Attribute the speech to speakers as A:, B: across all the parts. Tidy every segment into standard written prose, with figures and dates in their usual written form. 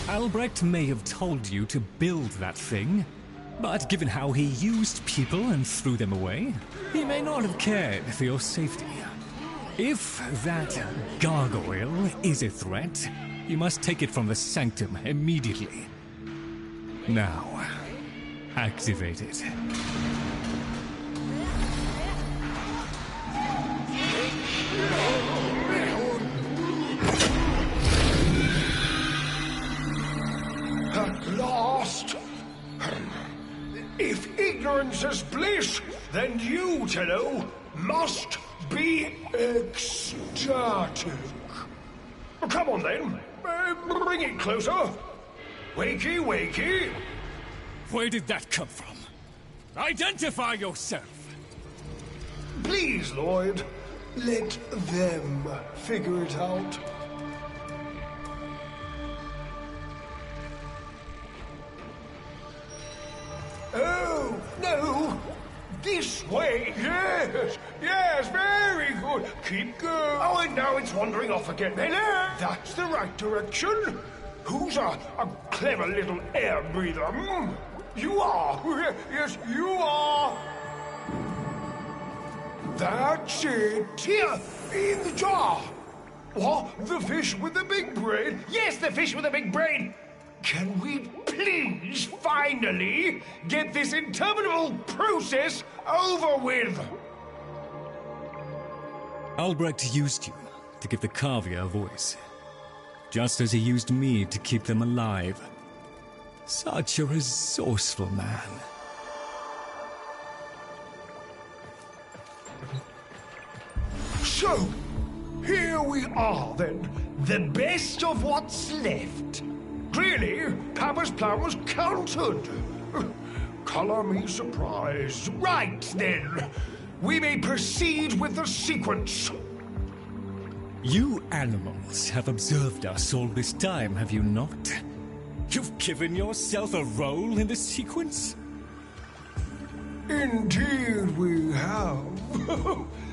A: Albrecht may have told you to build that thing, but given how he used people and threw them away, he may not have cared for your safety. If that gargoyle is a threat, you must take it from the sanctum immediately. Now, activate it.
B: At last! If ignorance is bliss, then you, Tenno, must be ecstatic. Come on then, bring it closer. Wakey, wakey.
A: Where did that come from? Identify yourself!
B: Please, Lloyd, let them figure it out. Oh, no! This way! Yes, very good. Keep going. Oh, and now it's wandering off again. Hello! That's the right direction. Who's a clever little air breather? You are. Yes, you are. That's it. Here, in the jar. What? The fish with the big brain? Yes, the fish with the big brain. Can we please finally get this interminable process over with?
A: Albrecht used you to give the Kavia a voice, just as he used me to keep them alive. Such a resourceful man.
B: So, here we are then, the best of what's left. Clearly, Papa's plan was countered. Color me surprised. Right, then. We may proceed with the sequence.
A: You animals have observed us all this time, have you not? You've given yourself a role in the sequence?
B: Indeed we have.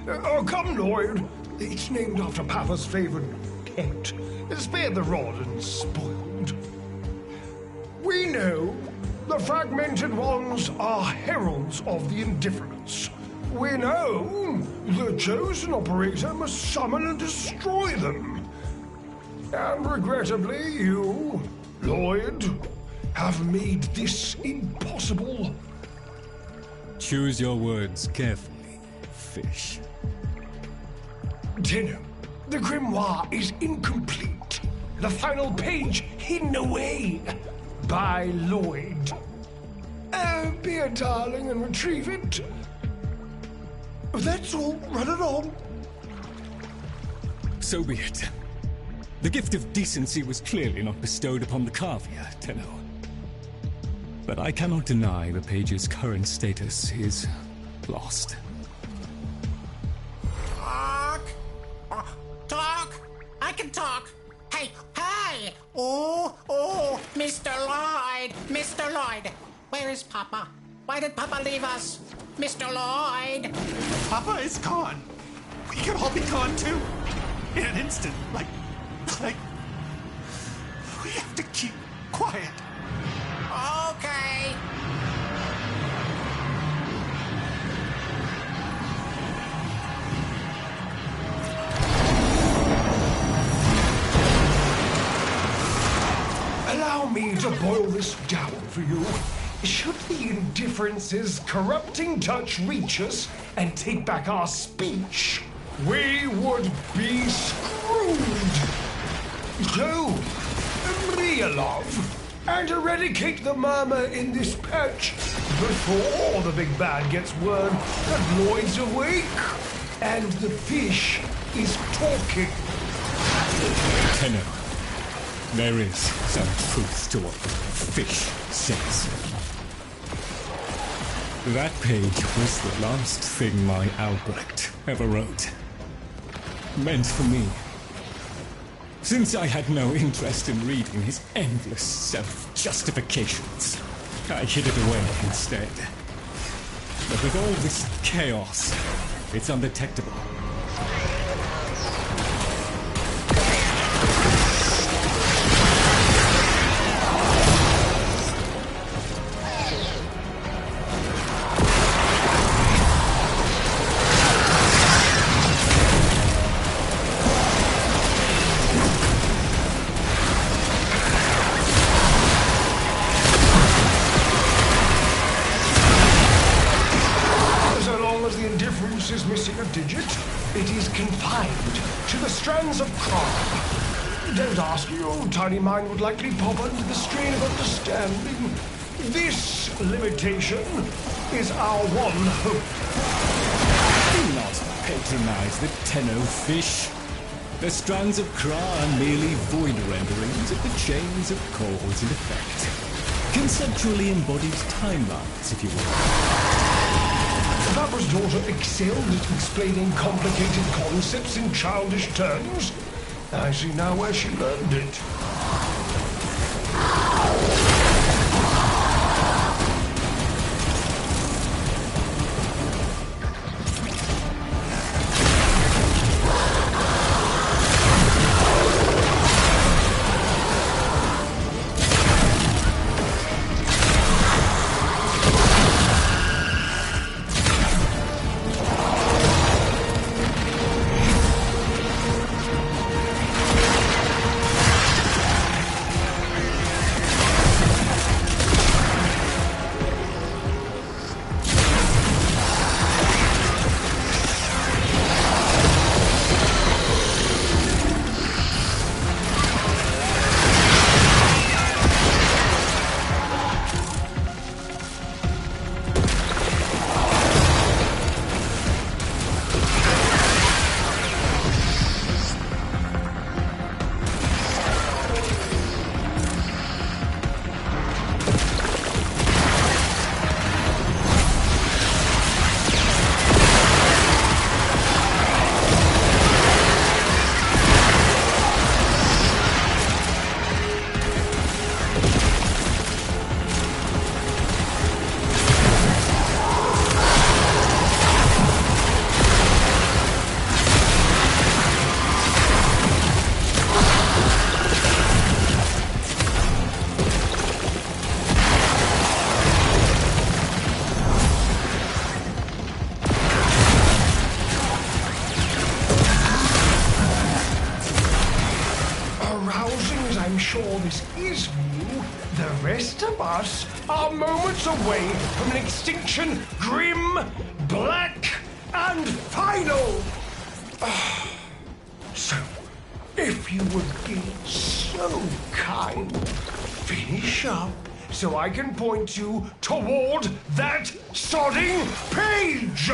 B: Oh, come, Lloyd. It's named after Papa's favorite pet. Spare the rod and spoiled. We know the fragmented ones are heralds of the indifference. We know the chosen operator must summon and destroy them. And regrettably, you, Lloyd, have made this impossible.
A: Choose your words carefully, fish.
B: Tenno, the grimoire is incomplete. The final page hidden away by Lloyd. Be a darling and retrieve it. That's all. Run it on.
A: So be it. The gift of decency was clearly not bestowed upon the Kavia, Tenno. But I cannot deny the page's current status is lost.
C: Talk? I can talk. Hey! Oh, Mr. Lloyd! Mr. Lloyd! Where is Papa? Why did Papa leave us? Mr. Lloyd!
D: Papa is gone. We could all be gone too. In an instant. Like... We have to keep quiet.
C: Okay.
B: Allow me to boil this down for you. Should the indifference's corrupting touch reach us and take back our speech, we would be screwed. So, Maria, love, and eradicate the murmur in this patch before the big bad gets word that Lloyd's awake and the fish is talking.
A: Tenno, there is some truth to what fish says. That page was the last thing my Albrecht ever wrote. Meant for me. Since I had no interest in reading his endless self-justifications, I hid it away instead. But with all this chaos, it's undetectable.
B: tied to the strands of crime. Don't ask, your tiny mind would likely pop under the strain of understanding. This limitation is our one hope.
A: Do not patronize the Tenno fish. The strands of Kra are merely void renderings of the chains of cause and effect. Conceptually embodied timelines, if you will.
B: Papa's daughter excelled at explaining complicated concepts in childish terms. I see now where she learned it. Sure this is new, the rest of us are moments away from an extinction grim, black, and final. So, if you would be so kind, finish up so I can point you toward that sodding page.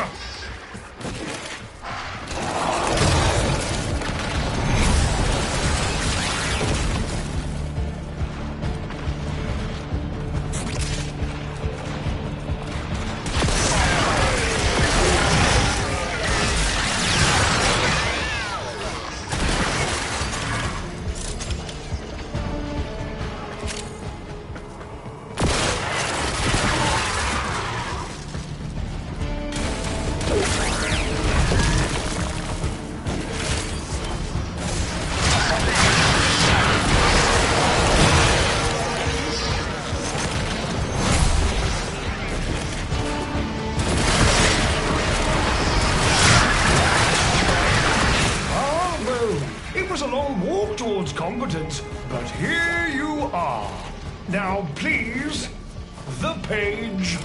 B: Competence, but here you are. Now, please, the page.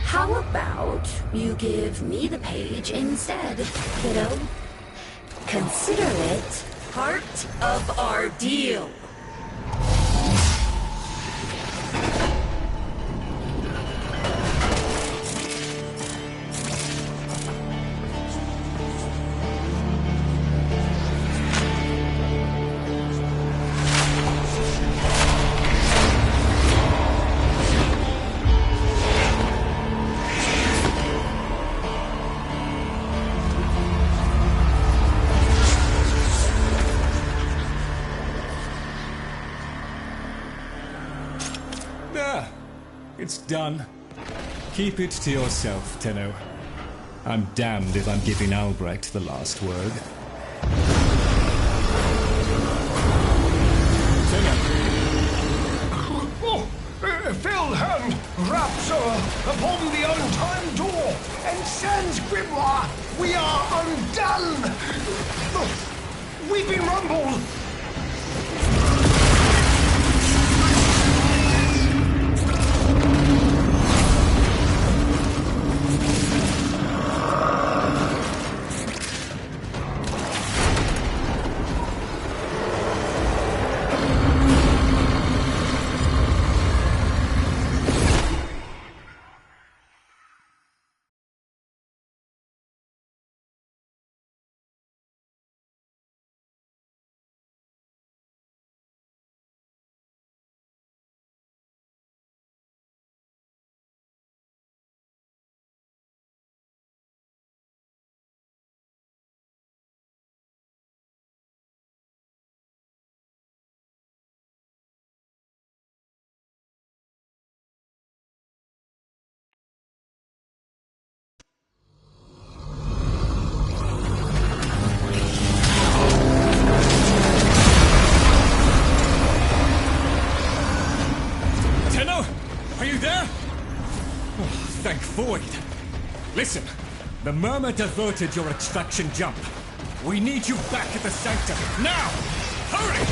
E: How about you give me the page instead, kiddo? Consider it part of our deal.
A: It's done. Keep it to yourself, Tenno. I'm damned if I'm giving Albrecht the last word. Tenno!
B: Oh, fell hand raps upon the untimed door, and sans grimoire, we are undone! We've been rumbled!
A: Thank Void. Listen, the murmur diverted your extraction jump. We need you back at the Sanctum. Now! Hurry!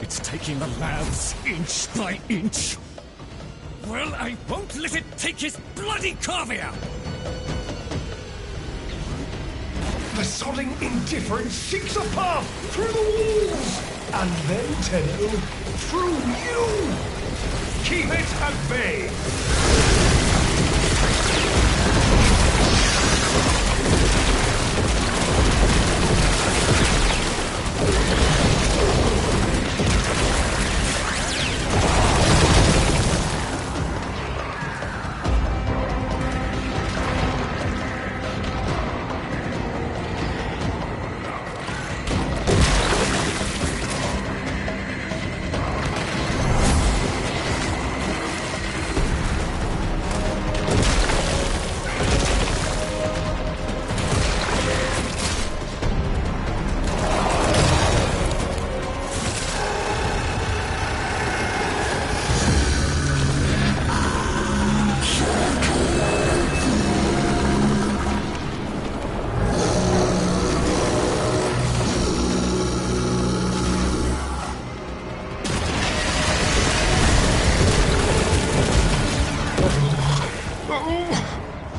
A: It's taking the labs inch by inch. Well, I won't let it take his bloody Carvia!
B: The sodding indifference seeks a path through the walls! And then, Tenno, through you! Keep it at bay!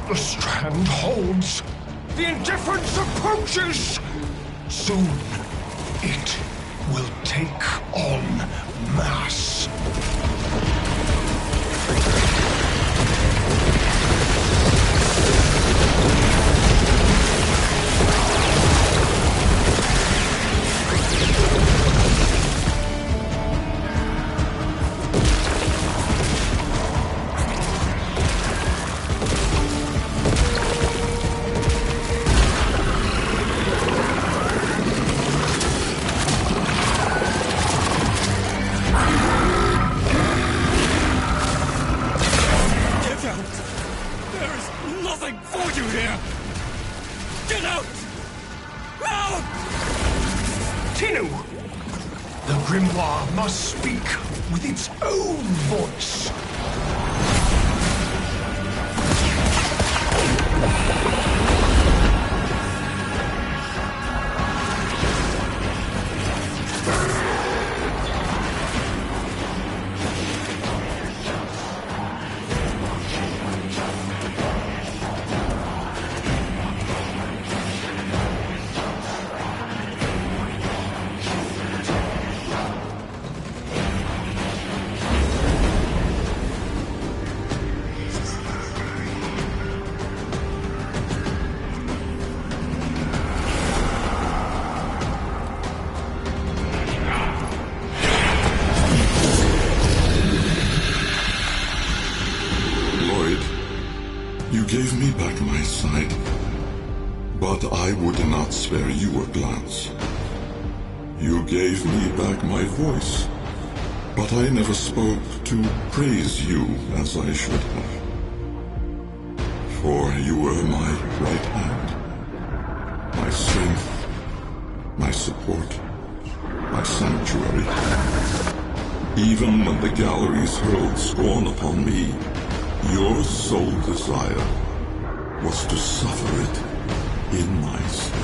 B: The strand holds. The indifference approaches. Soon, it will take on mass. Tenno! The Grimoire must speak with its own voice.
F: You gave me back my sight, but I would not spare you a glance. You gave me back my voice, but I never spoke to praise you as I should have. For you were my right hand, my strength, my support, my sanctuary. Even when the galleries hurled scorn upon me, your sole desire was to suffer it in my stead.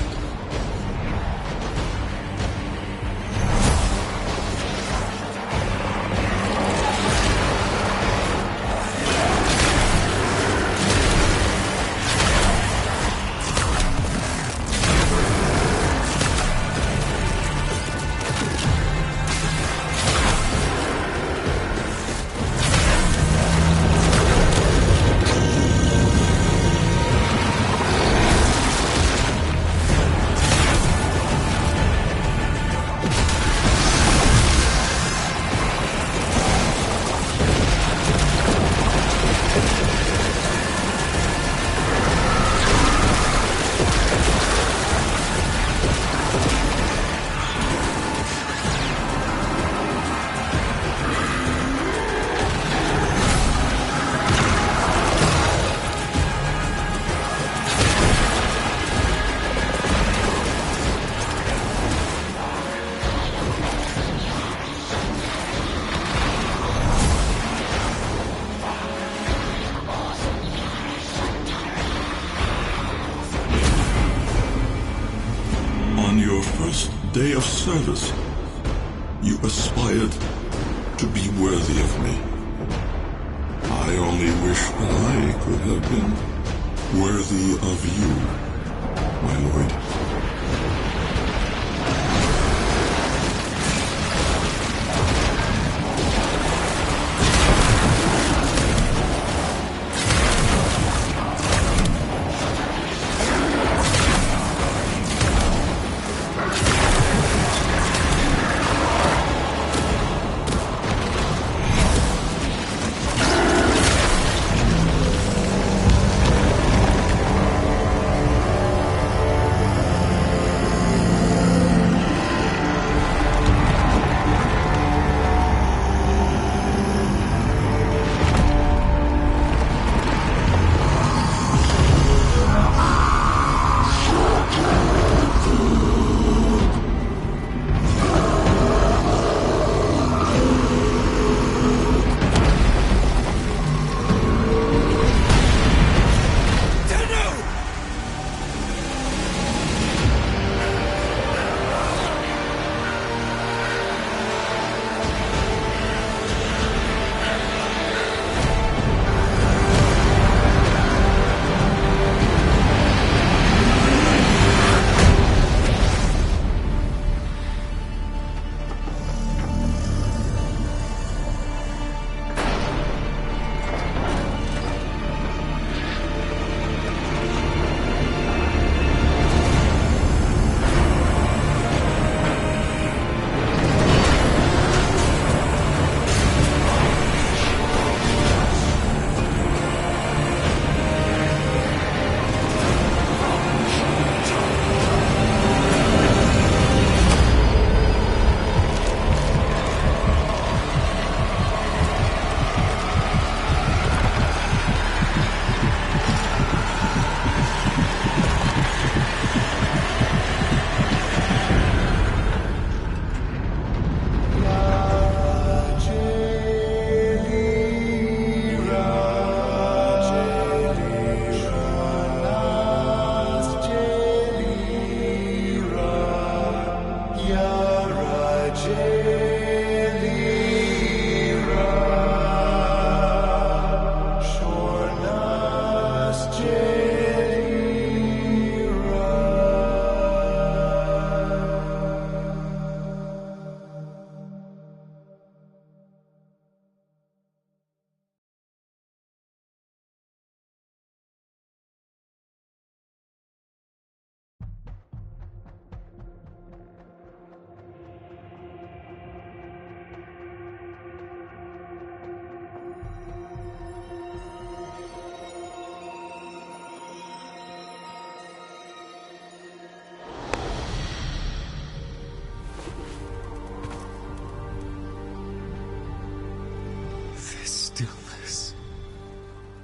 F: Day of service, you aspired to be worthy of me. I only wish that I could have been worthy of you, my lord.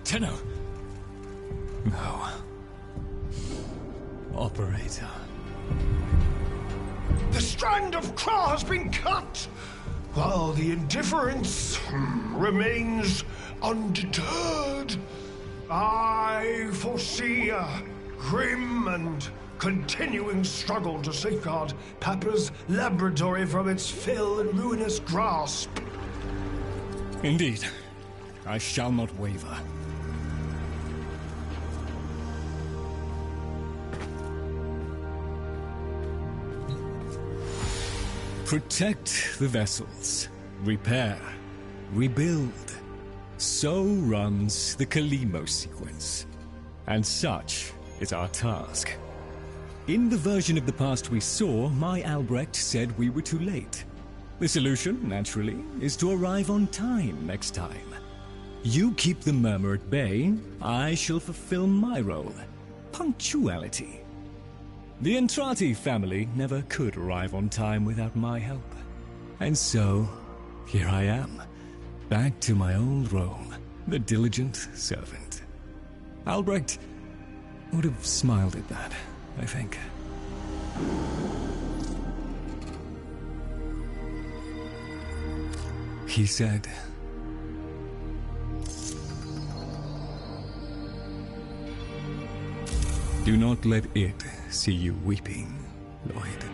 A: Tenno! No. Operator.
B: strand of claw has been cut, while the indifference remains undeterred. I foresee a grim and continuing struggle to safeguard Papa's laboratory from its fell and ruinous grasp.
A: Indeed, I shall not waver. Protect the vessels, repair, rebuild. So runs the Kalimo sequence. And such is our task. In the version of the past we saw, my Albrecht said we were too late. The solution, naturally, is to arrive on time next time. You keep the murmur at bay, I shall fulfill my role. Punctuality. The Entrati family never could arrive on time without my help. And so, here I am, back to my old role, the diligent servant. Albrecht would have smiled at that, I think. He said, "Do not let it see you weeping, Lloyd."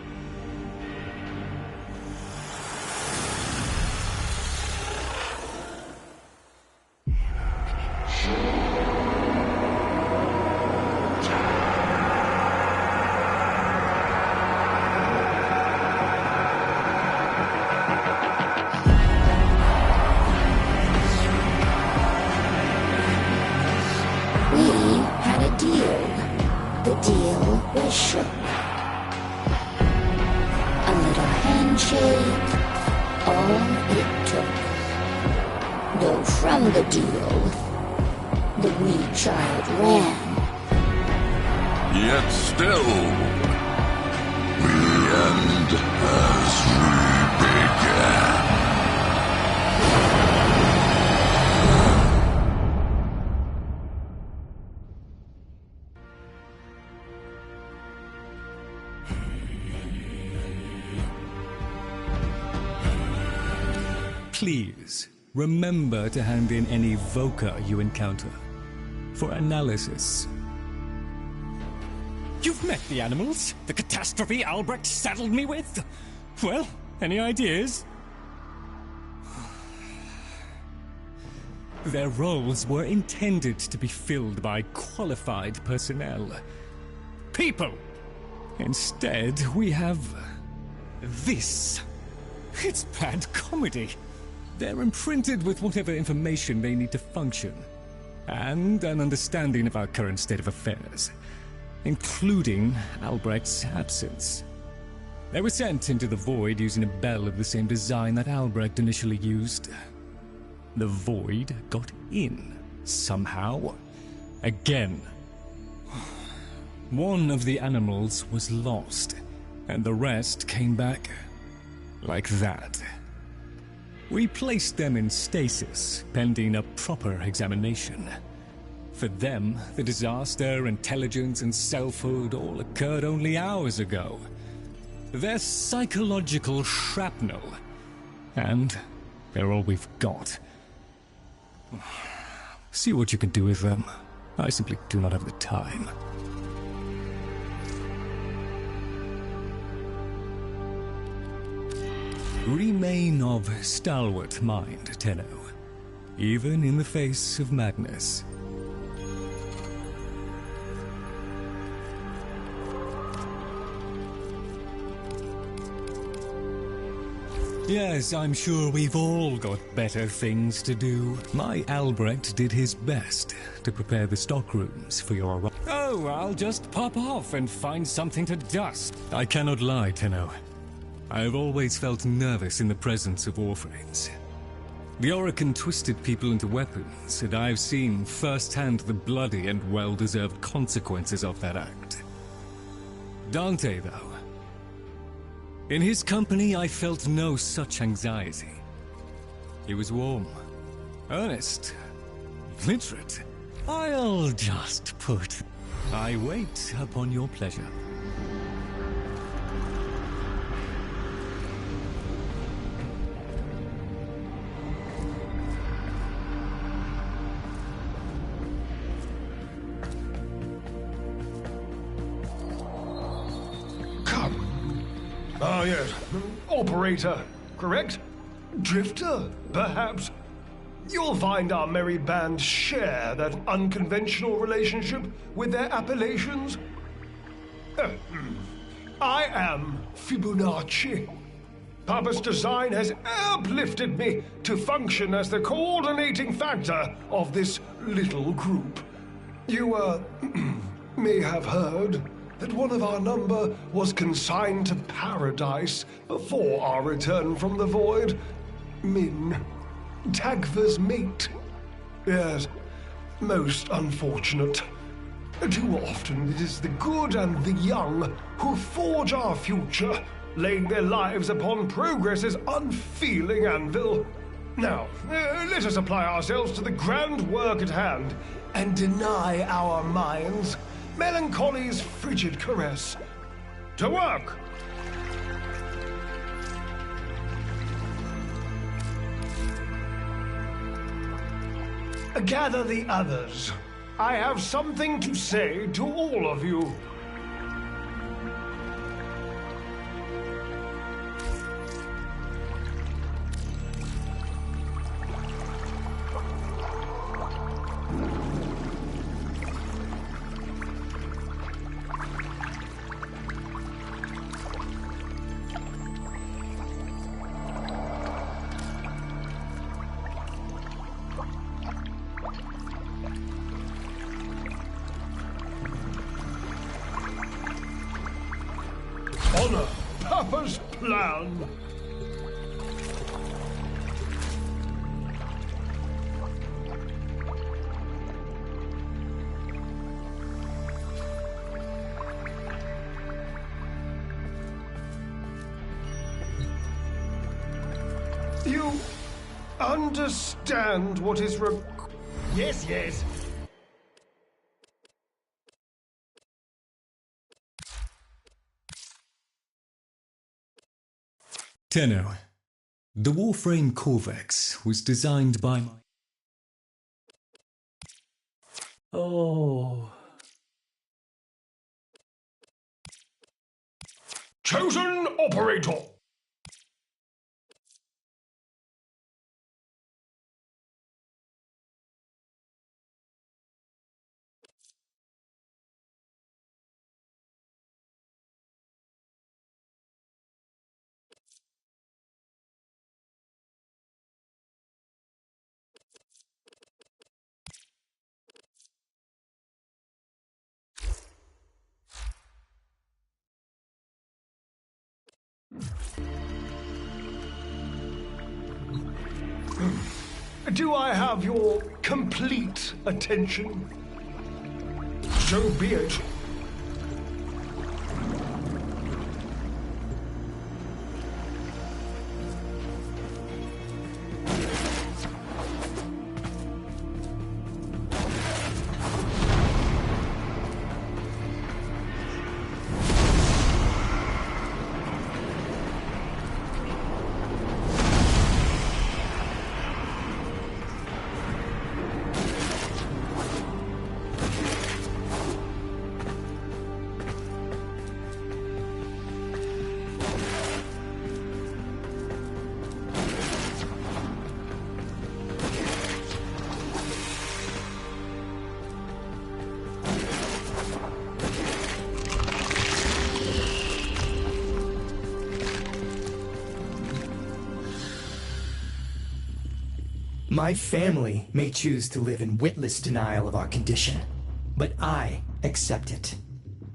A: Please, remember to hand in any Voca you encounter for analysis. You've met the animals? The catastrophe Albrecht saddled me with? Well, any ideas? Their roles were intended to be filled by qualified personnel. People! Instead, we have this. It's bad comedy. They're imprinted with whatever information they need to function, and an understanding of our current state of affairs, including Albrecht's absence. They were sent into the Void using a bell of the same design that Albrecht initially used. The Void got in, somehow. Again. One of the animals was lost, and the rest came back like that. We placed them in stasis, pending a proper examination. For them, the disaster, intelligence, and selfhood all occurred only hours ago. They're psychological shrapnel. And they're all we've got. See what you can do with them. I simply do not have the time. Remain of stalwart mind, Tenno, even in the face of madness. Yes, I'm sure we've all got better things to do. My Albrecht did his best to prepare the stockrooms for your arrival. Oh, I'll just pop off and find something to dust. I cannot lie, Tenno. I've always felt nervous in the presence of Warframes. The Orokin twisted people into weapons, and I've seen firsthand the bloody and well-deserved consequences of that act. Dante, though. In his company, I felt no such anxiety. He was warm, earnest, literate. I'll just put... I wait upon your pleasure.
B: Come. Ah, yes. Operator, correct? Drifter, perhaps? You'll find our merry band share that unconventional relationship with their appellations. I am Fibonacci. Papa's design has uplifted me to function as the coordinating factor of this little group. You, may have heard that one of our number was consigned to paradise before our return from the void. Min, Tagva's mate. Yes, most unfortunate. Too often it is the good and the young who forge our future, laying their lives upon progress's unfeeling anvil. Now, let us apply ourselves to the grand work at hand and deny our minds melancholy's frigid caress. To work! Gather the others. I have something to say to all of you. Honor Papa's plan. You understand what is
D: Yes, yes.
A: Tenno, the Warframe Corvex was designed by... Oh...
B: Chosen operator. Do I have your complete attention? So be it.
G: My family may choose to live in witless denial of our condition, but I accept it.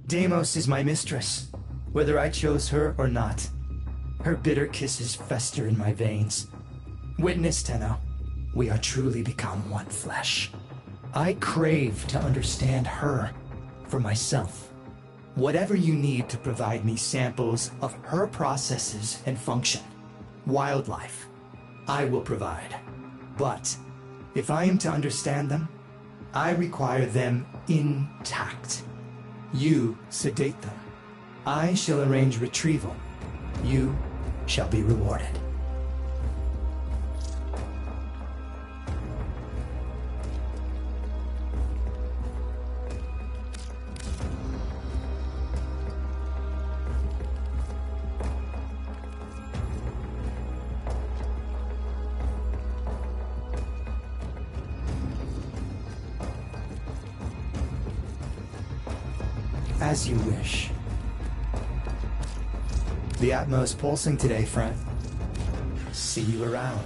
G: Deimos is my mistress, whether I chose her or not. Her bitter kisses fester in my veins. Witness, Tenno, we are truly become one flesh. I crave to understand her for myself. Whatever you need to provide me samples of her processes and function, wildlife, I will provide. But if I am to understand them, I require them intact. You sedate them. I shall arrange retrieval. You shall be rewarded. As you wish. The Atmos pulsing today, friend. See you around.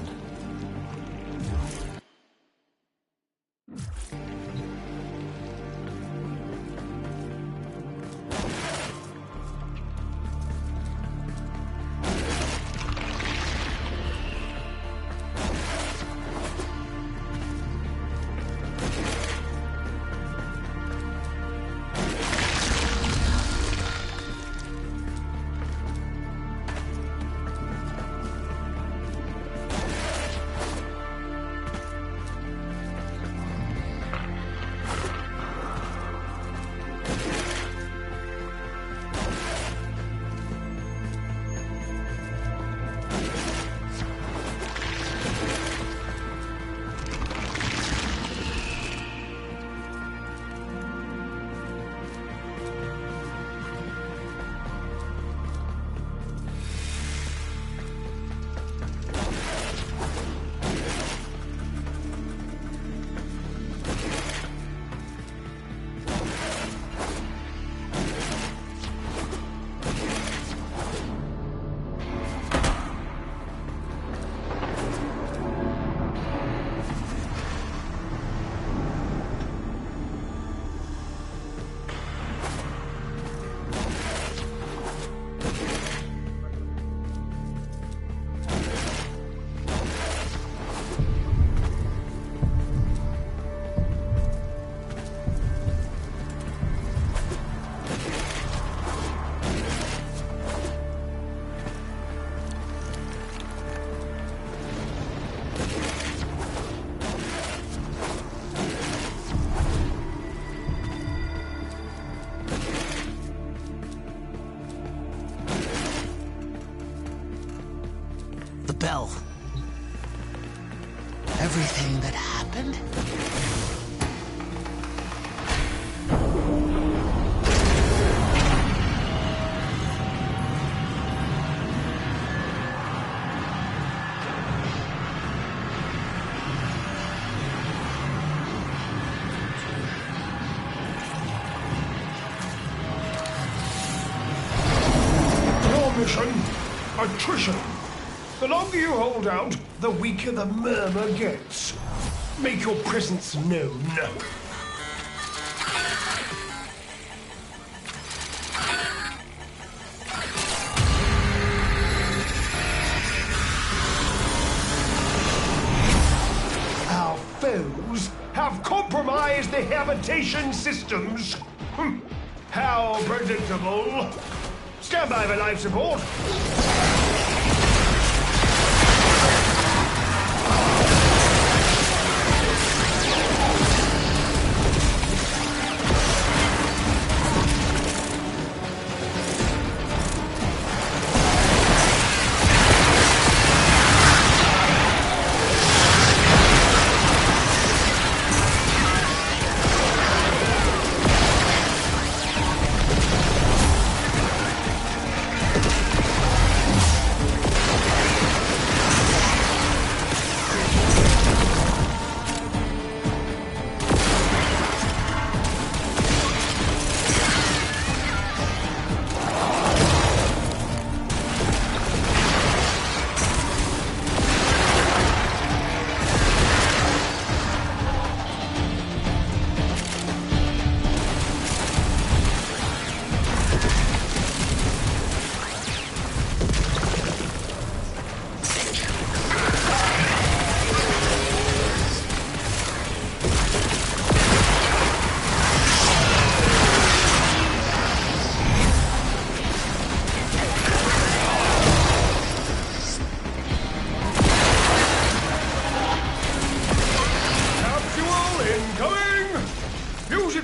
H: Bell. Everything that happened?
B: Your mission, attrition. The longer you hold out, the weaker the murmur gets. Make your presence known. Our foes have compromised the habitation systems. How predictable. Stand by for life support.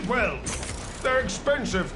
B: Well, they're expensive.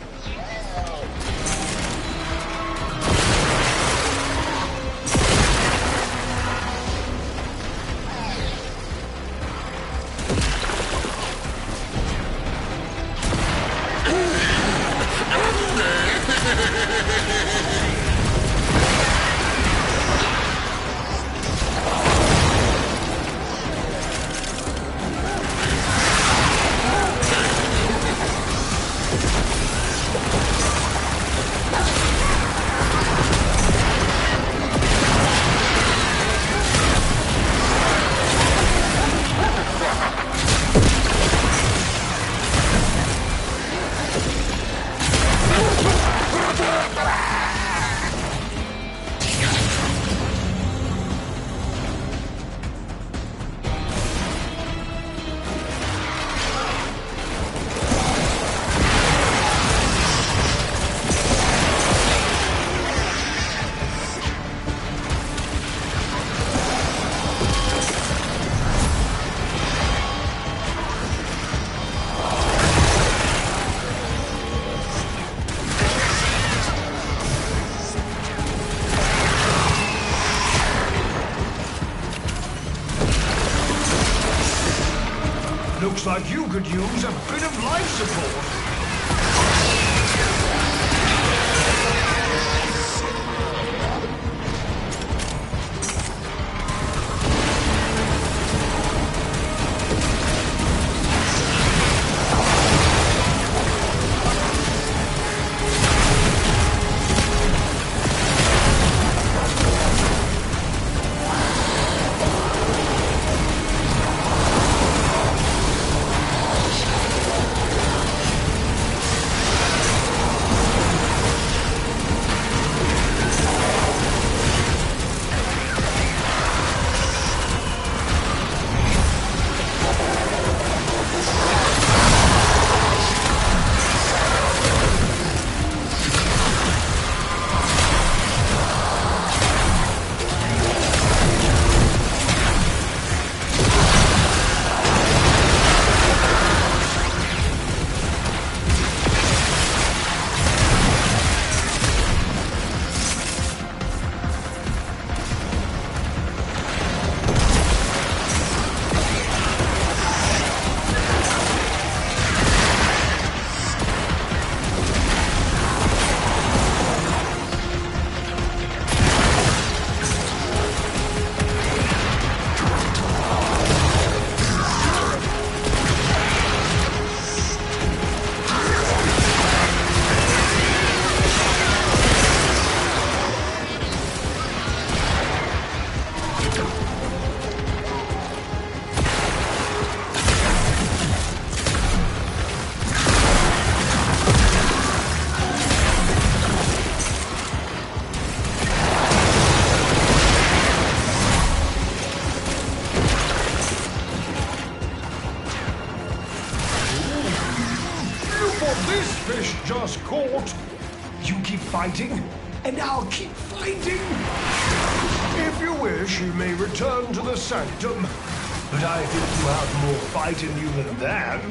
B: looks like you could use a bit of life support. This fish just caught. You keep fighting, and I'll keep fighting. If you wish, you may return to the sanctum. But I think you have more fight in you than that.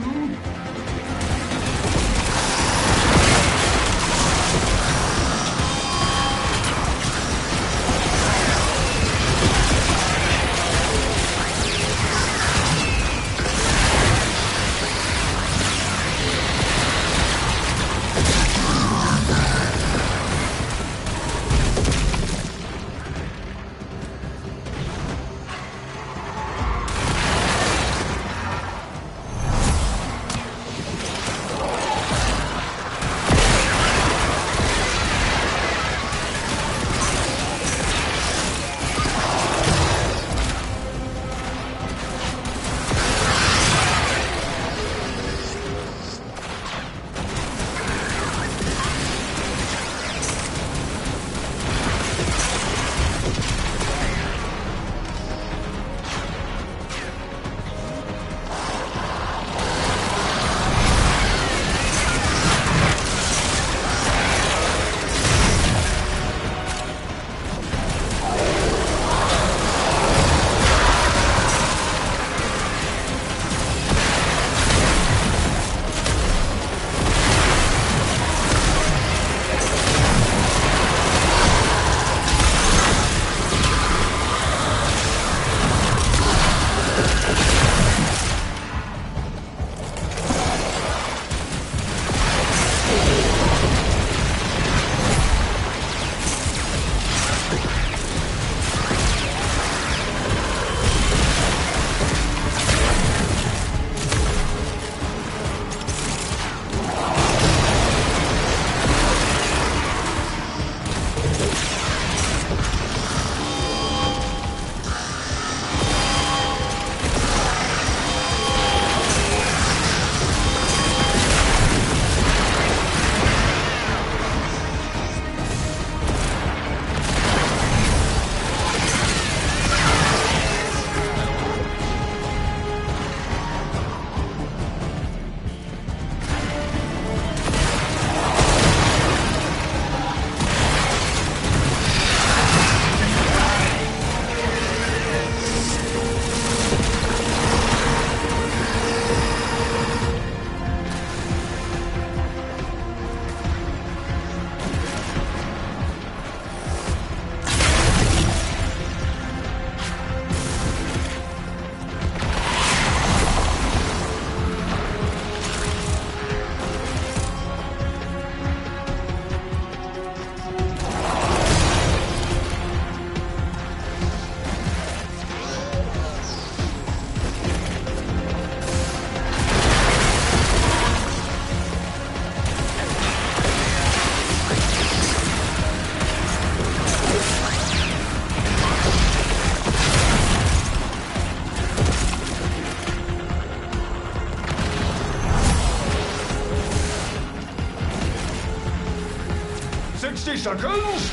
B: seconds!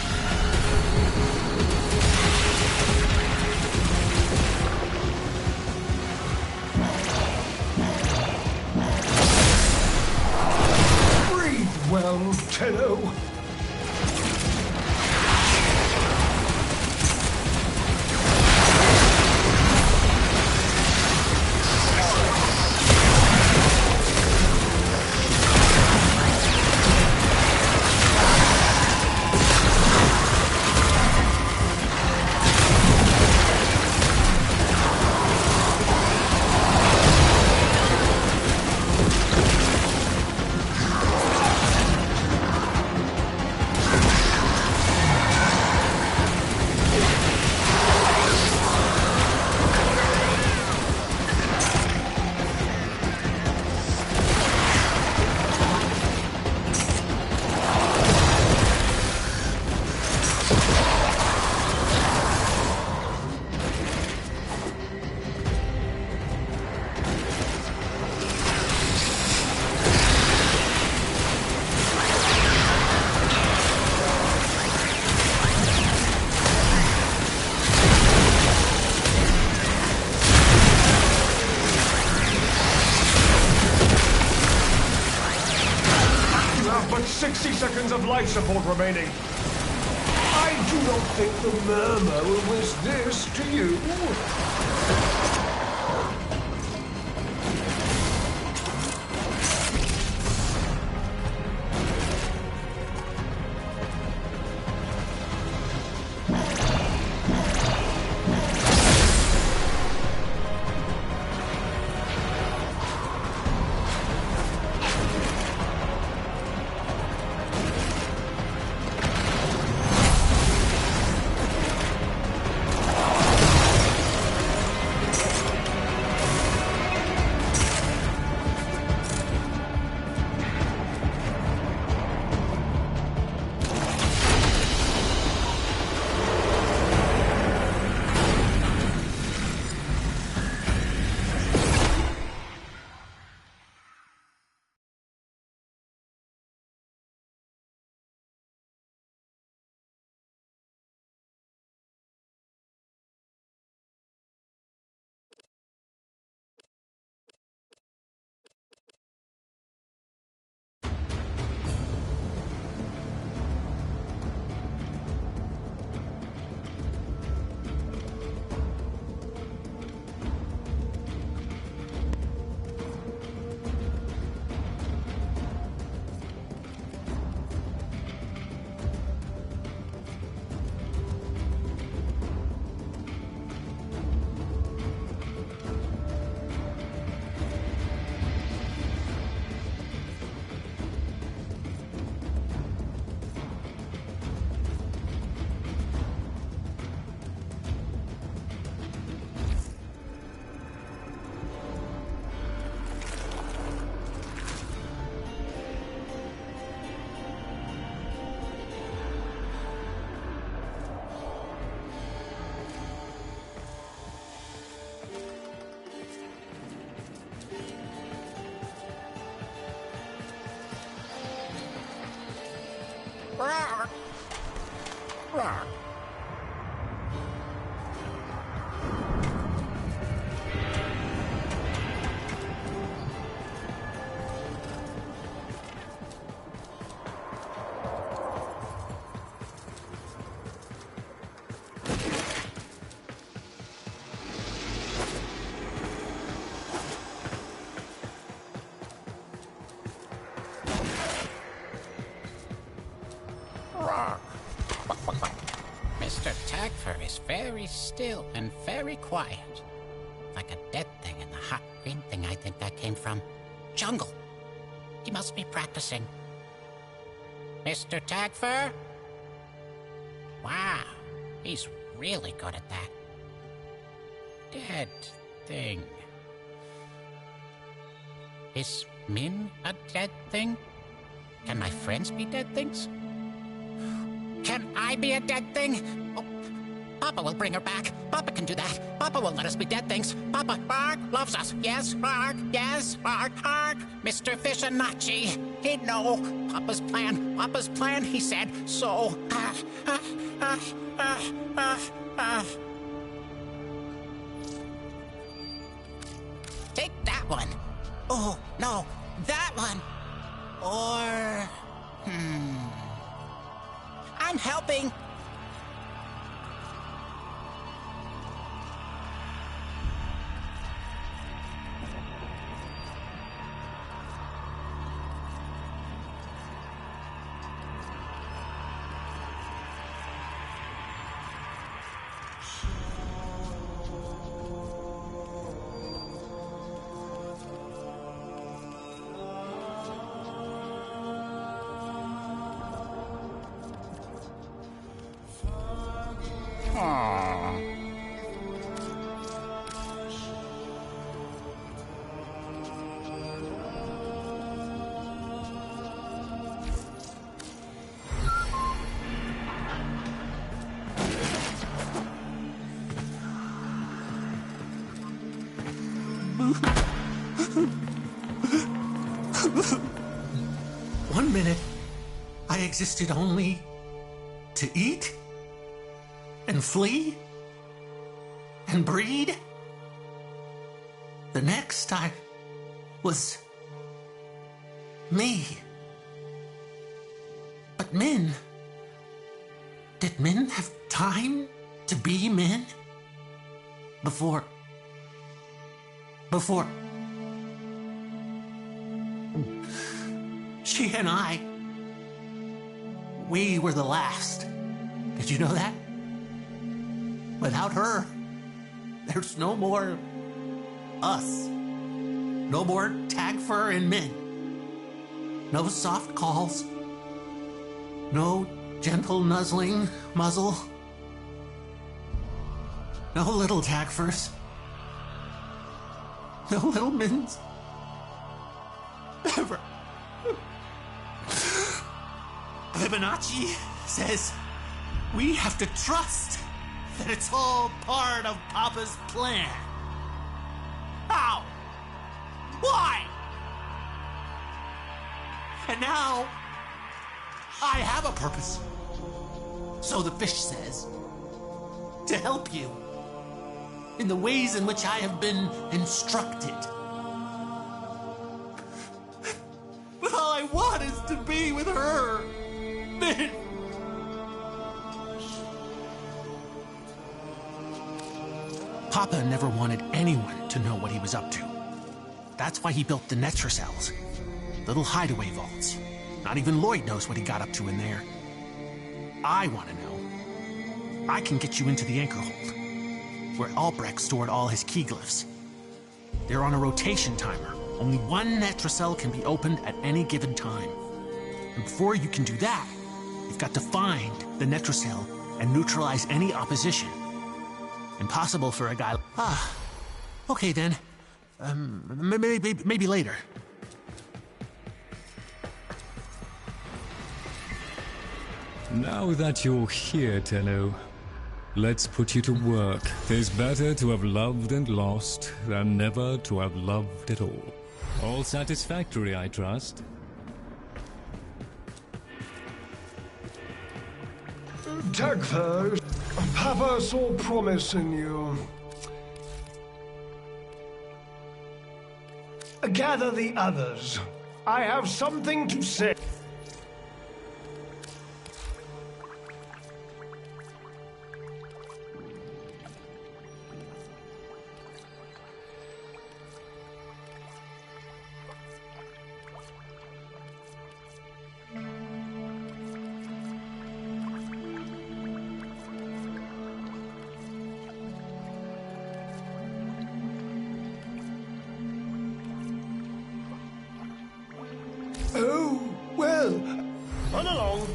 B: Breathe well, Tenno. But 60 seconds of life support remaining. I do not think the murmur will wish this to you.
C: Roar. Roar. Mr. Tagfer is very still and very quiet. Like a dead thing in the hot green thing I think that came from. Jungle. He must be practicing. Mr. Tagfer? Wow, he's really good at that. Dead thing. Is Min a dead thing? Can my friends be dead things? Can I be a dead thing? Oh, Papa will bring her back. Papa can do that. Papa won't let us be dead things. Papa, Ark, loves us. Yes, Ark, yes, Ark, Ark. Mr. Fishinachi, he'd know. Papa's plan, he said. So, Take that one. Oh, no, that one. Or, I'm helping.
H: One minute, I existed only to eat and flee and breed. The next, I was me. But men, did men have time to be men? Before she and I, we were the last. Did you know that? Without her, there's no more us. No more Tagfur and men. No soft calls. No gentle nuzzling muzzle. No little Tagfurs. No little Mins. Ever. Fibonacci says we have to trust that it's all part of Papa's plan. How? Why? And now I have a purpose. So the fish says. To help you in the ways in which I have been instructed. But all I want is to be with her. Then. Papa never wanted anyone to know what he was up to. That's why he built the Netracells. Little hideaway vaults. Not even Lloyd knows what he got up to in there. I want to know. I can get you into the anchor hold, where Albrecht stored all his key glyphs. They're on a rotation timer. Only one Netracell can be opened at any given time. And before you can do that, you've got to find the Netracell and neutralize any opposition. Impossible for a guy... okay then. Maybe later.
A: Now that you're here, Tenno, let's put you to work. 'Tis better to have loved and lost than never to have loved at all. All satisfactory, I trust.
B: Tagfur, Papa saw promise in you. Gather the others. I have something to say. Oh, well, run along.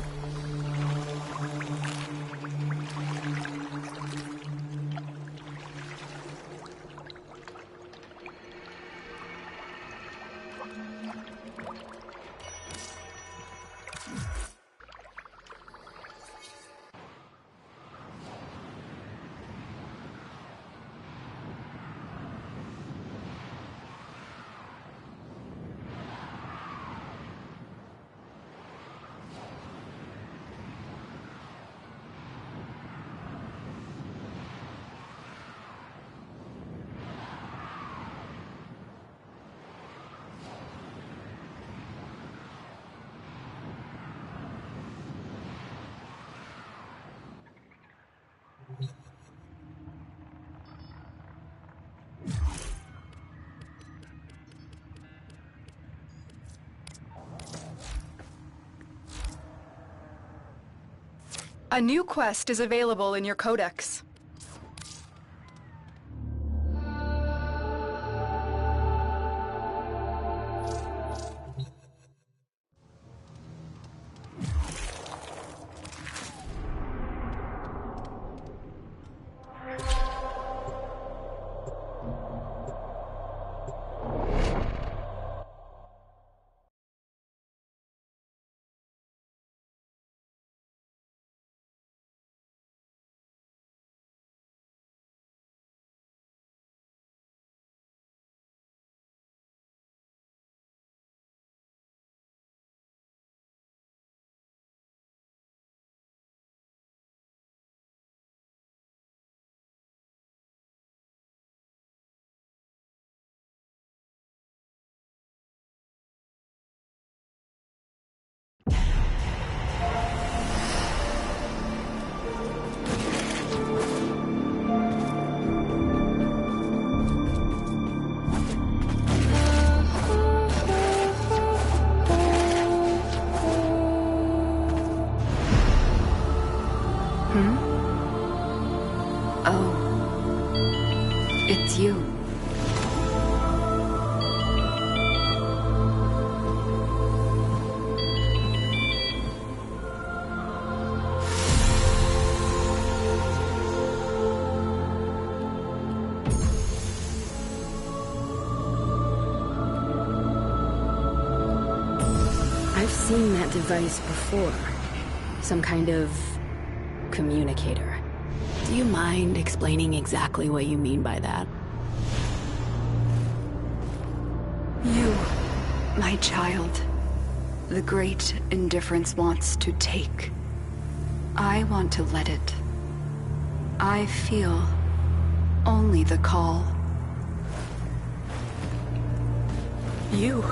I: A new quest is available in your codex.
E: Oh. It's you. I've seen that device before. Some kind of communicator. Do you mind explaining exactly what you mean by that?
I: You, my child, the great indifference wants to take. I want to let it. I feel only the call. You,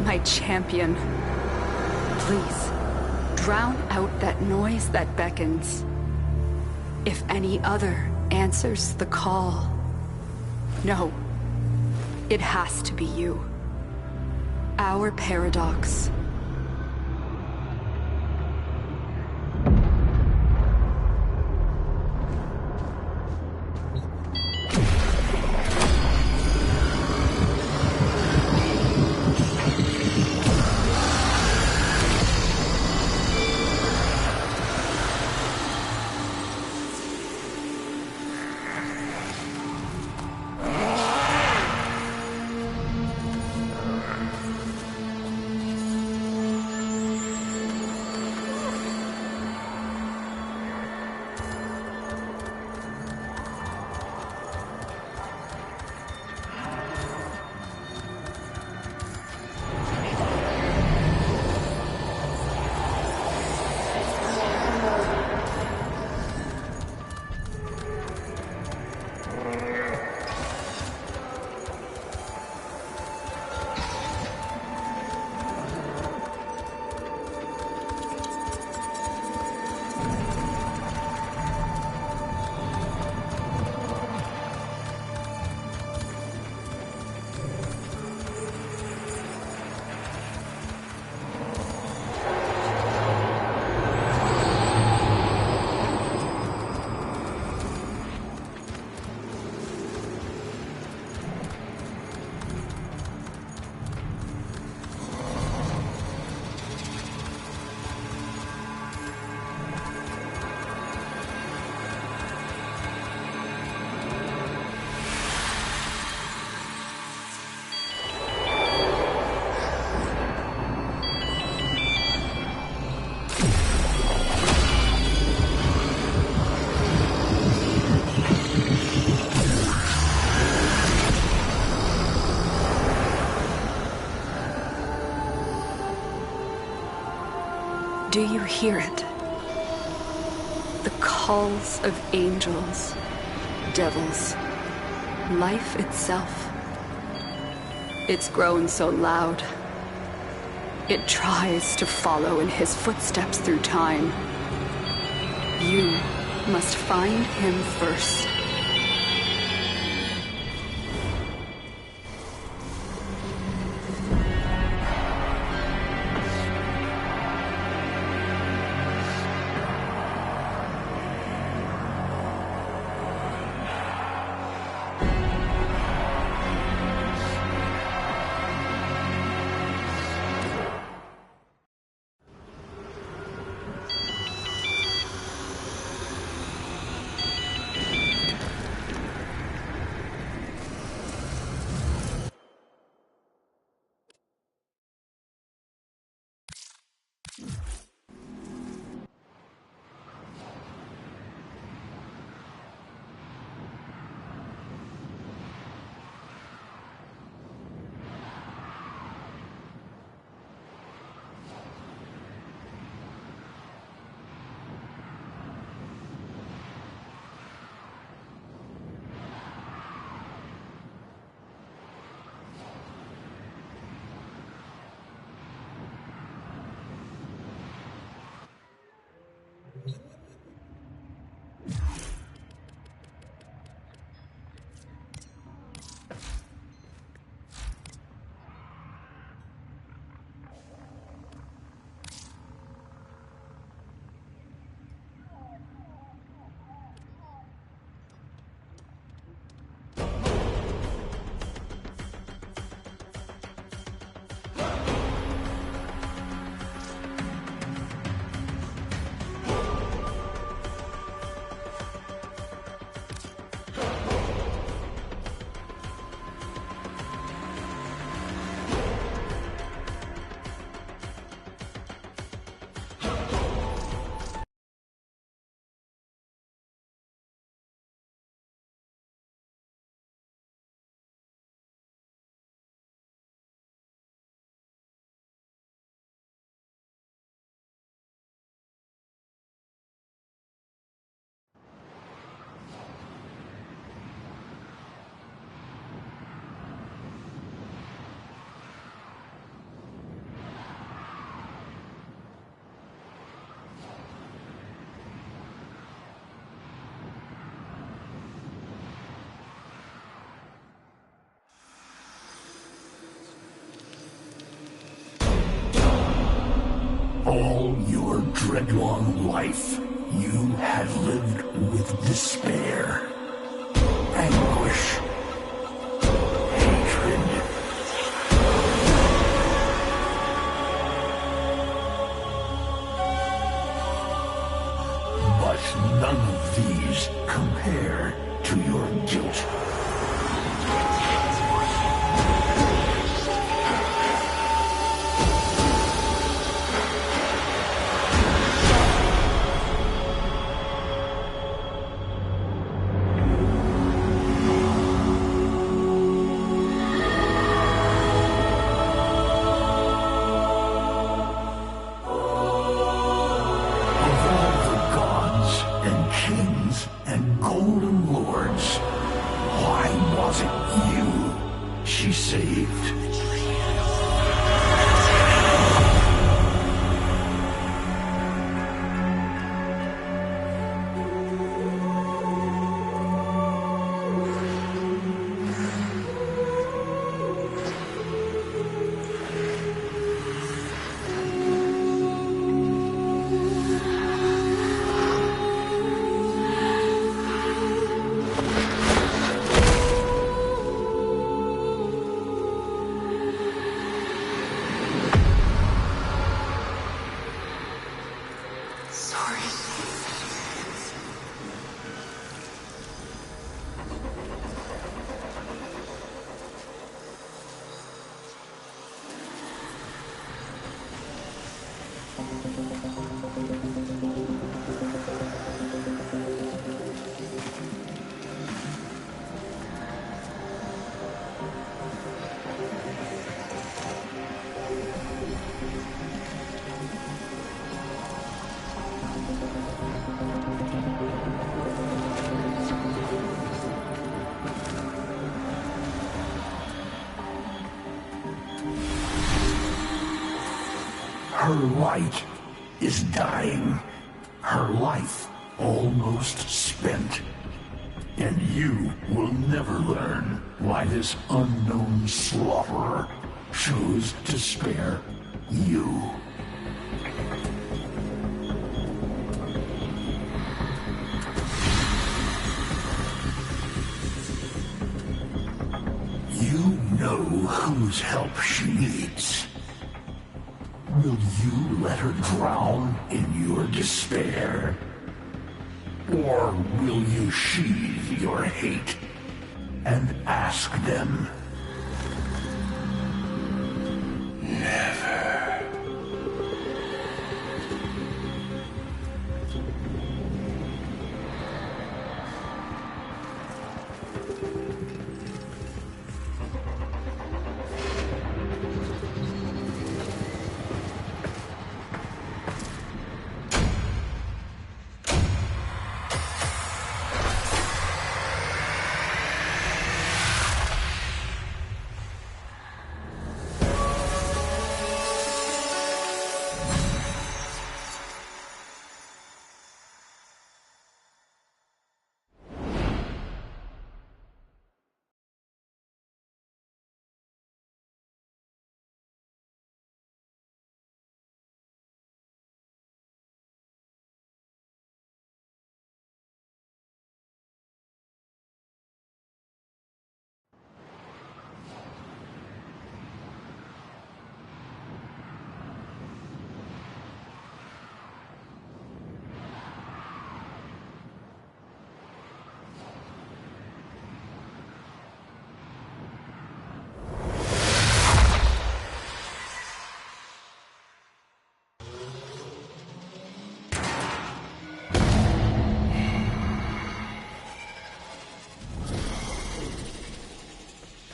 I: my champion, please, drown out that noise that beckons. If any other answers the call, no, it has to be you. Our paradox. Do you hear it? The calls of angels, devils, life itself. It's grown so loud. It tries to follow in his footsteps through time. You must find him first.
J: dreadlong life, you had lived with despair, anguish, hatred. But none of these compare to your guilt. Her light is dying, her life almost spent. And you will never learn why this unknown slaughterer chose to spare you. You know whose help she needs. Will you let her drown in your despair? Or will you sheathe your hate and ask them? Never.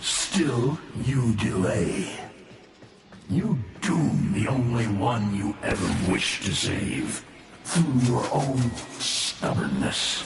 J: Still, you delay. You doom the only one you ever wished to save through your own stubbornness.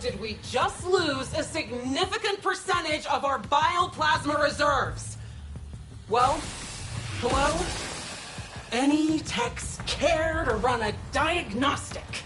K: did we just lose a significant percentage of our bioplasma reserves? Well, hello? Any techs care to run a diagnostic?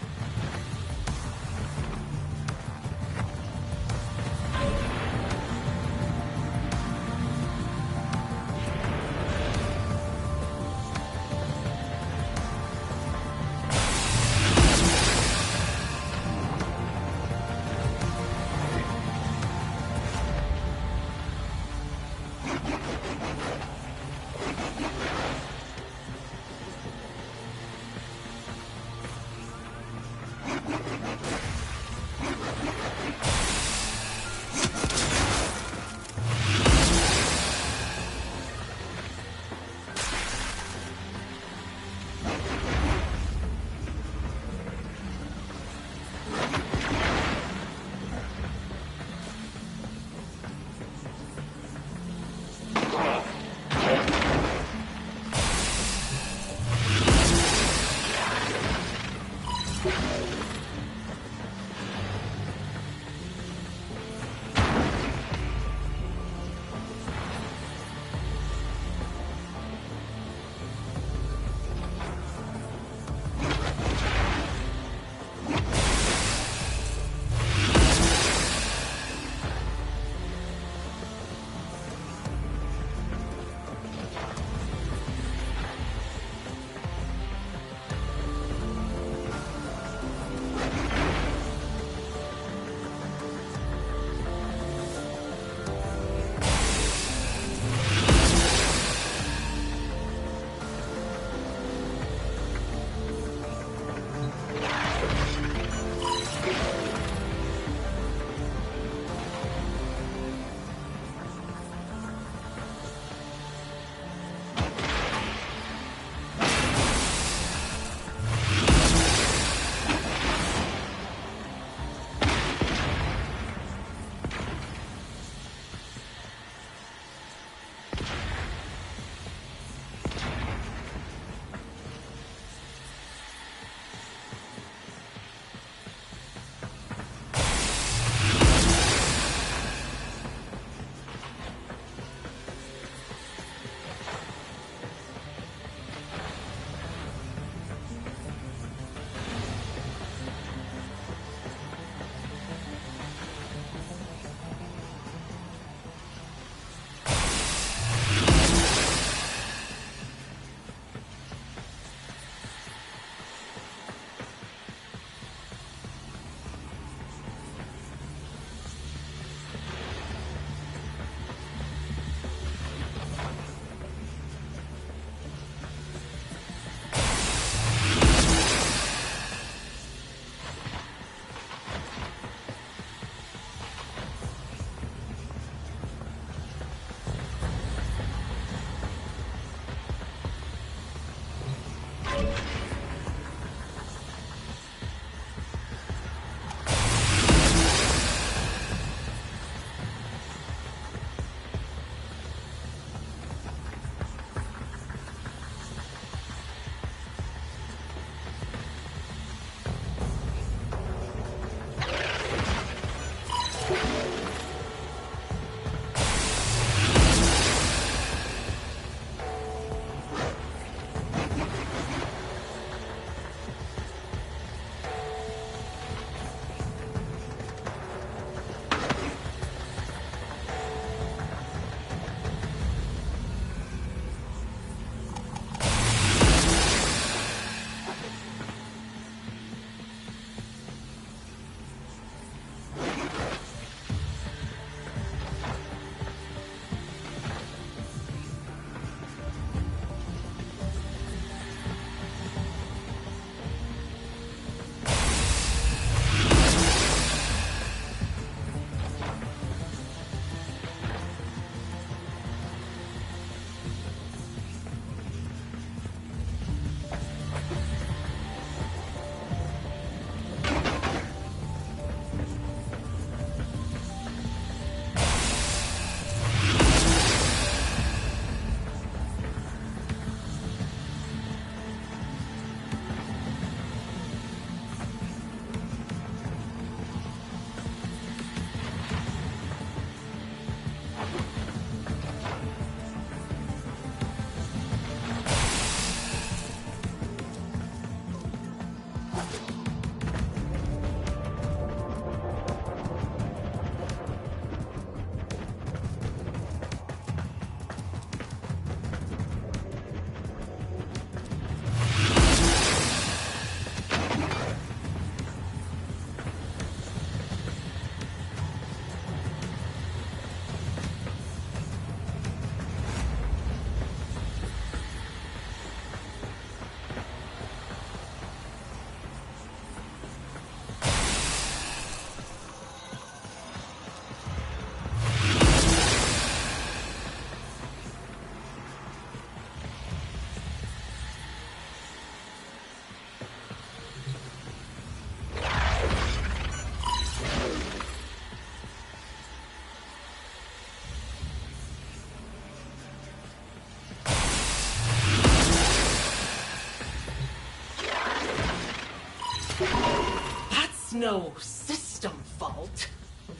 K: No system fault.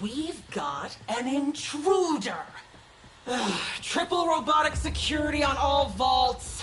K: We've got an intruder. Ugh, triple robotic security on all vaults.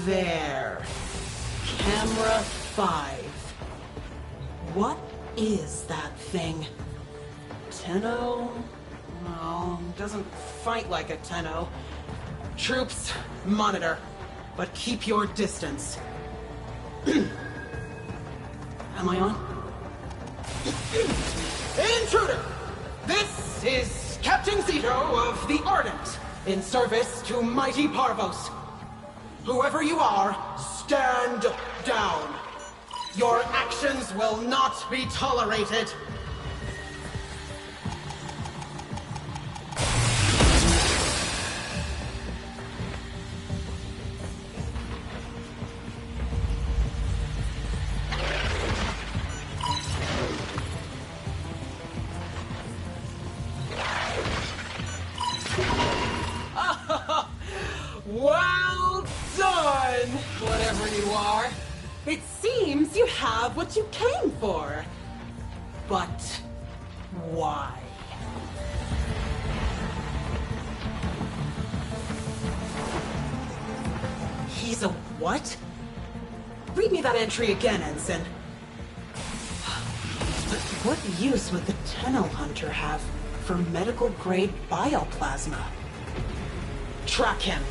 K: There. Camera 5. What is that thing? Tenno? No, doesn't fight like a Tenno. Troops, monitor, but keep your distance. Am I on? Intruder! This is Captain Zito of the Ardent, in service to mighty Parvos. Whoever you are, stand down. Your actions will not be tolerated. Well done, whatever you are. It seems you have what you came for. But why? He's a what? Read me that entry again, Ensign. But what use would the Tenno Hunter have for medical-grade bioplasma? track him.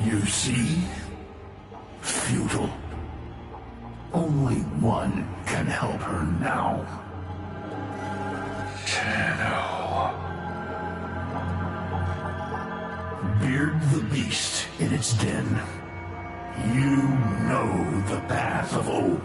J: You see? Futile. Only one can help her now. Tenno. Beard the beast in its den. You know the path of old.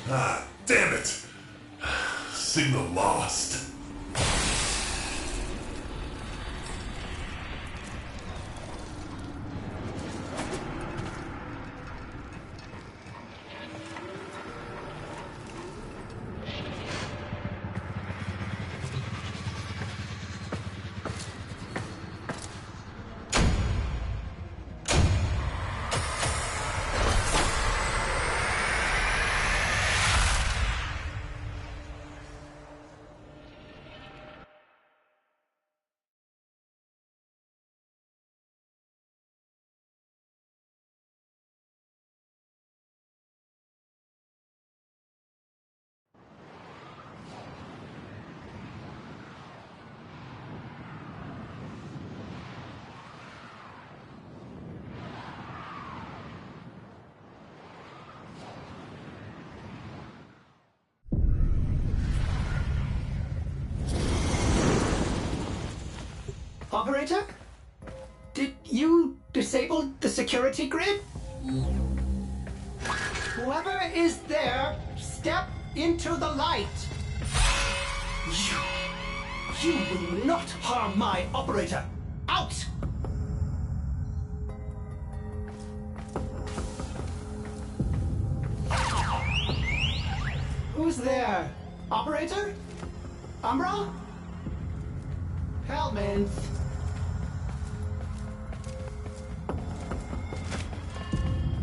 F: Ah, damn it! Signal lost.
G: Operator? Did you disable the security grid? Whoever is there, step into the light. You will not harm my operator. Out! Who's there? Operator? Umbra? Hellman.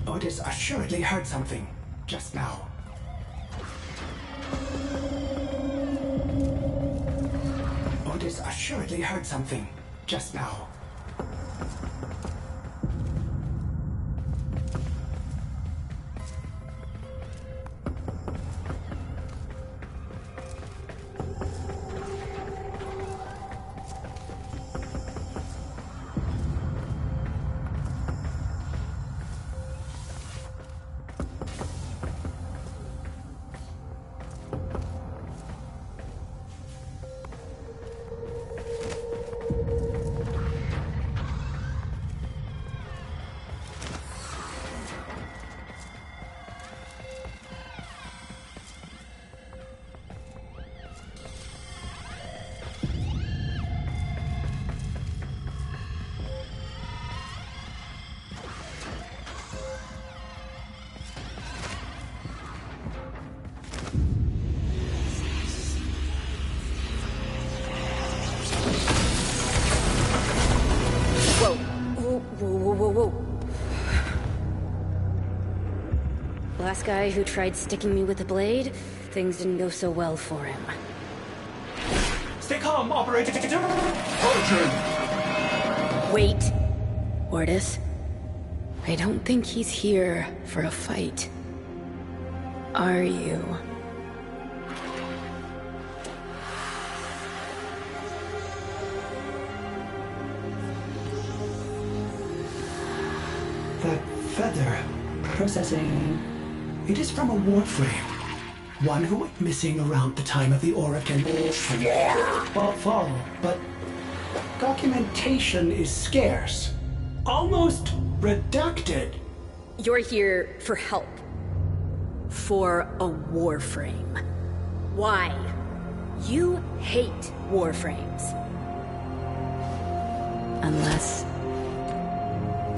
G: Otis assuredly heard something just now. Otis assuredly heard something just now.
E: last guy who tried sticking me with a blade, things didn't go so well for him.
G: Stay calm, Operator.
E: Wait, Ordis. I don't think he's here for a fight. Are you?
G: That feather. Processing. It is from a warframe. One who went missing around the time of the Orokin fall, but documentation is scarce. Almost redacted.
E: You're here for help. For a warframe. Why? You hate warframes. Unless...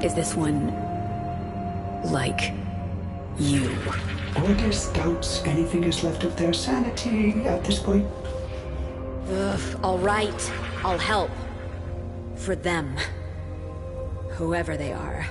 E: Is this one... like... you?
G: Ordis doubts anything is left of their sanity at this point.
E: Ugh, all right. I'll help. For them. Whoever they are.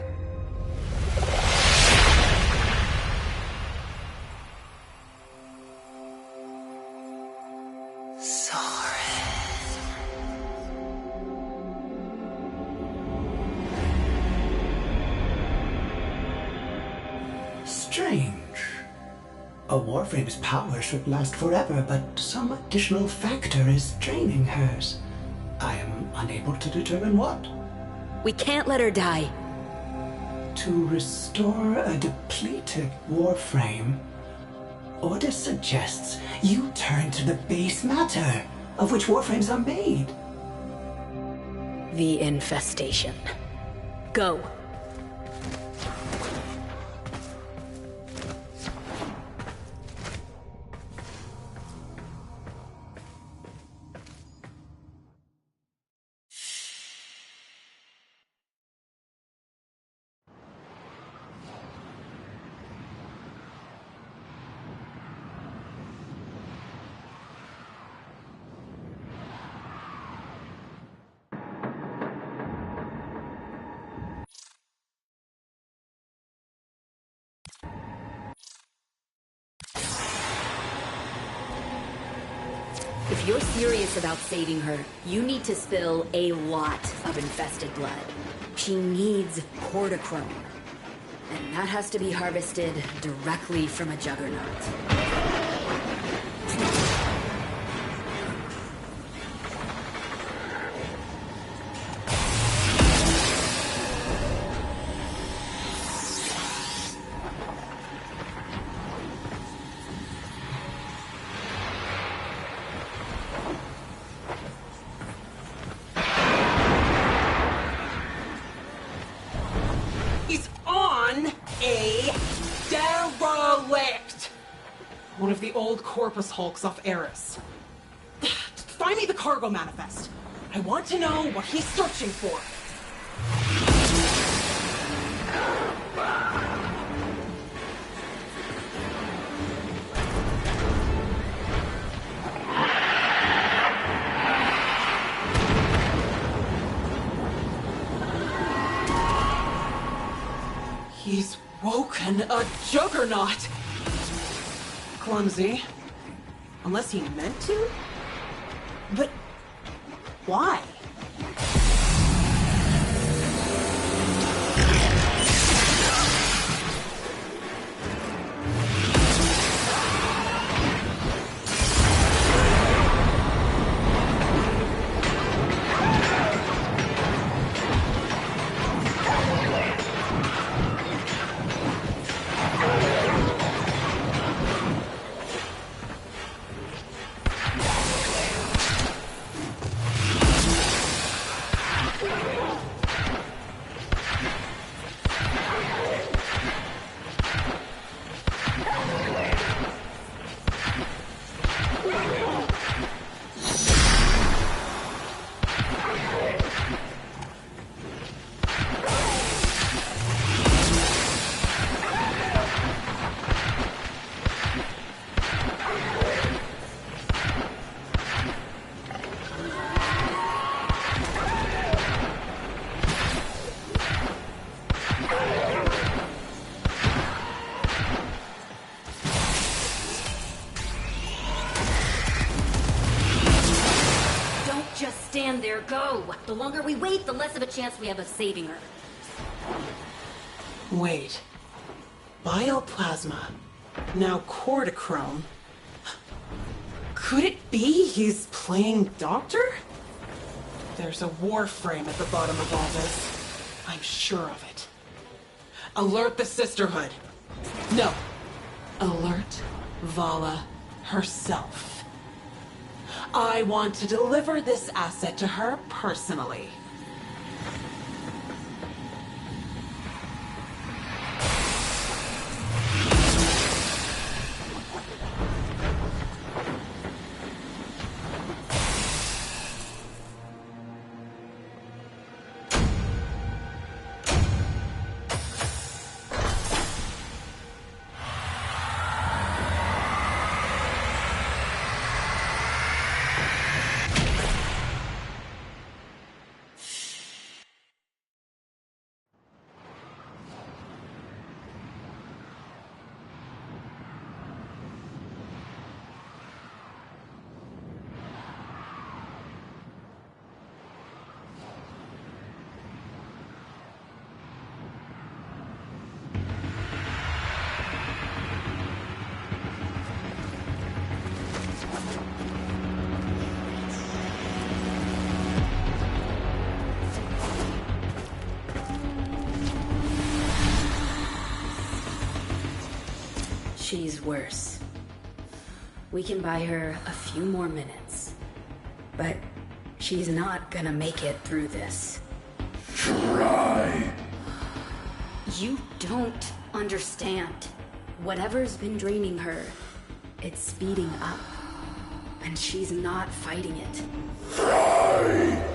G: Strange. A warframe's power should last forever, but some additional factor is draining hers. I am unable to determine what.
E: We can't let her die.
G: To restore a depleted warframe, Ordis suggests you turn to the base matter of which warframes are made.
E: The infestation. Go. If you're serious about saving her, you need to spill a lot of infested blood. She needs cortichrome. And that has to be harvested directly from a juggernaut.
K: One of the old Corpus Hulks off Eris. Find me the cargo manifest. I want to know what he's searching for. He's woken a juggernaut! Clumsy. Unless he meant to? But why?
E: The longer we wait, the less of a chance we have of saving her.
K: Wait. Bioplasma. Now cortichrome. Could it be he's playing doctor? There's a warframe at the bottom of all this. I'm sure of it. Alert the Sisterhood. No. Alert Vala herself. I want to deliver this asset to her personally.
E: She's worse. We can buy her a few more minutes. But she's not gonna make it through this.
J: Try.
E: You don't understand. Whatever's been draining her, it's speeding up. And she's not fighting it.
J: Try.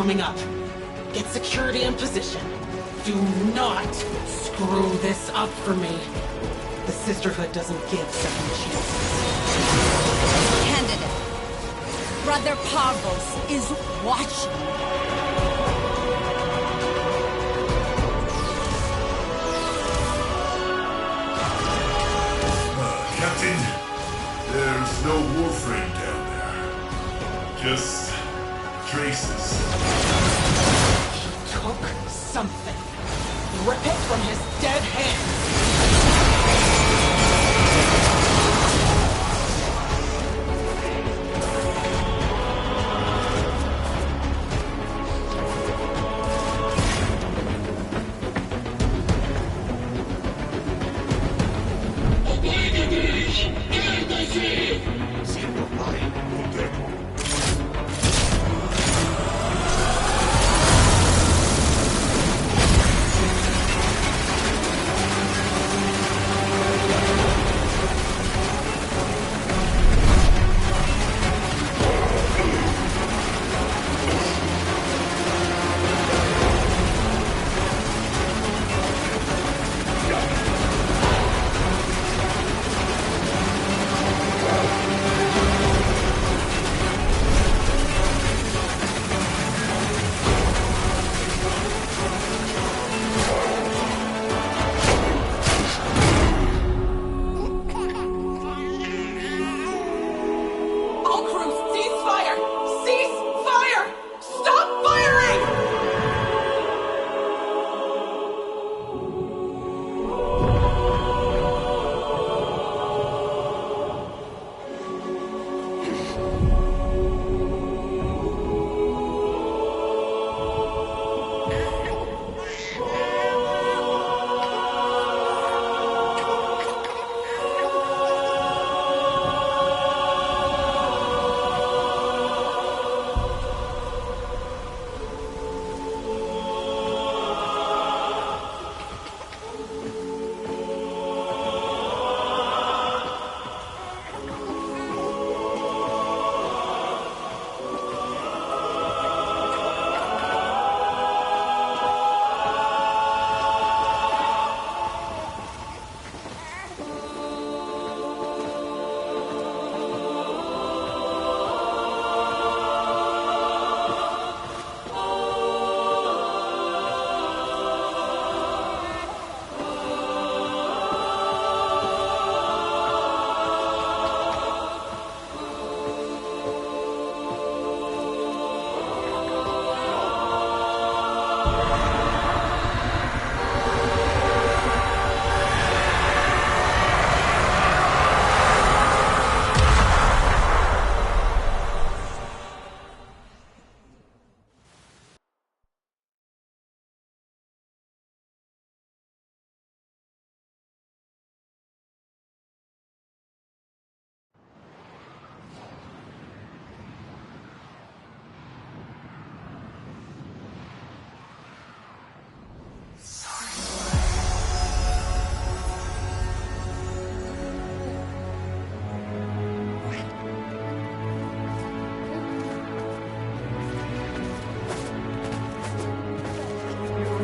K: coming up. Get security in position. Do not screw this up for me. The Sisterhood doesn't give second chances.
L: Candidate, Brother Pavlos is watching.
M: Captain, there's no warframe down there. Just traces.
K: He took something. Rip it from his dead hands.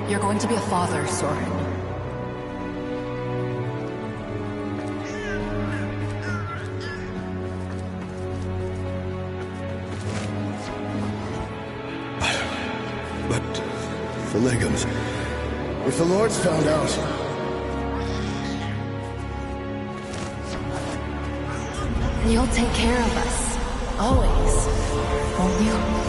I: You're going to be a father, Soren.
N: But, Philagons, if the Lord's found out...
I: You'll take care of us. Always. Won't you?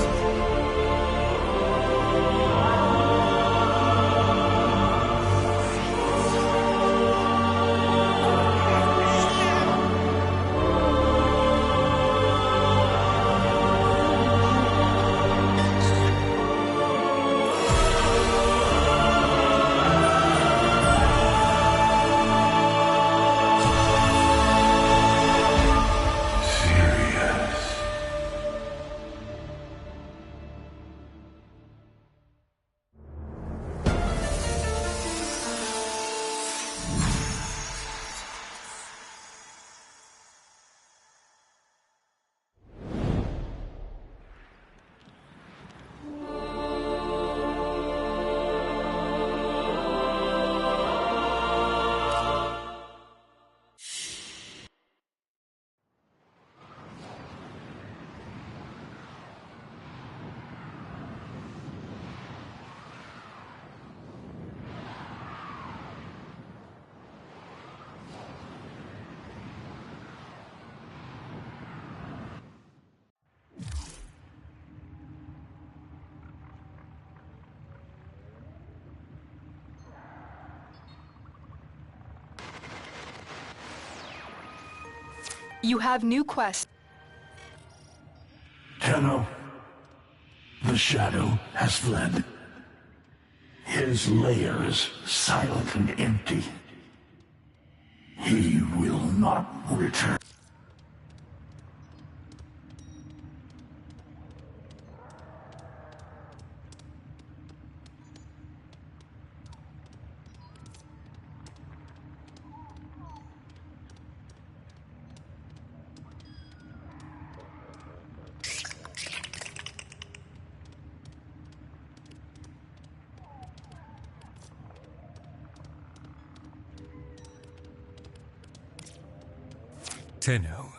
O: You have new quests.
J: Tenno, the Shadow has fled. His lair is silent and empty. He will not return.
A: Tenno.